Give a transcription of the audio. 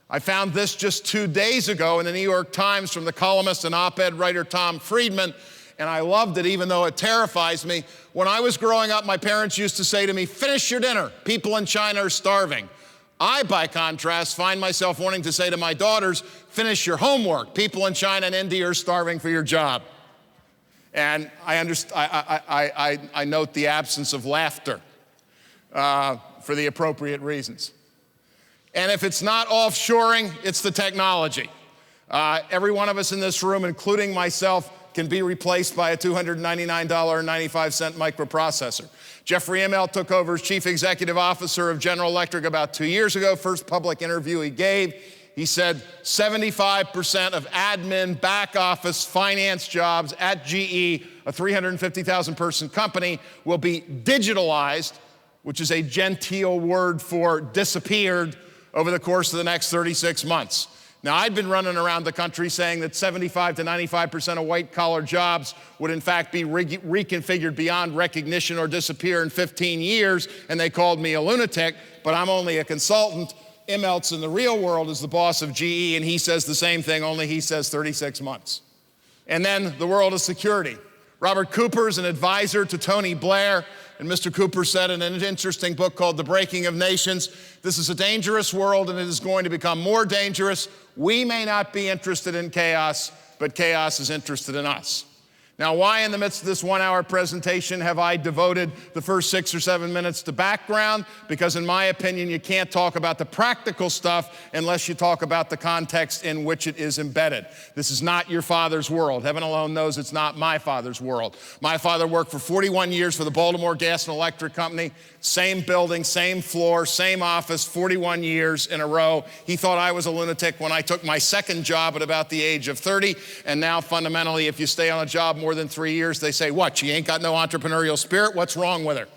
I found this just 2 days ago in the New York Times from the columnist and op-ed writer Tom Friedman, and I loved it even though it terrifies me. When I was growing up, my parents used to say to me, "Finish your dinner. People in China are starving." I, by contrast, find myself wanting to say to my daughters, "Finish your homework. People in China and India are starving for your job." And I note the absence of laughter for the appropriate reasons. And if it's not offshoring, it's the technology. Every one of us in this room, including myself, can be replaced by a $299.95 microprocessor. Jeffrey Immelt took over as chief executive officer of General Electric about 2 years ago. First public interview he gave, he said 75% of admin, back office, finance jobs at GE, a 350,000 person company, will be digitalized, which is a genteel word for disappeared, over the course of the next 36 months. Now, I'd been running around the country saying that 75 to 95% of white-collar jobs would in fact be reconfigured beyond recognition or disappear in 15 years, and they called me a lunatic, but I'm only a consultant. Immelt's in the real world is the boss of GE, and he says the same thing, only he says 36 months. And then the world of security. Robert Cooper is an advisor to Tony Blair, and Mr. Cooper said in an interesting book called The Breaking of Nations, "This is a dangerous world and it is going to become more dangerous. We may not be interested in chaos, but chaos is interested in us." Now, why in the midst of this 1-hour presentation have I devoted the first 6 or 7 minutes to background? Because in my opinion, you can't talk about the practical stuff unless you talk about the context in which it is embedded. This is not your father's world. Heaven alone knows it's not my father's world. My father worked for 41 years for the Baltimore Gas and Electric Company, same building, same floor, same office, 41 years in a row. He thought I was a lunatic when I took my second job at about the age of 30, and now fundamentally, if you stay on a job more than 3 years, they say, "What, she ain't got no entrepreneurial spirit? What's wrong with her?"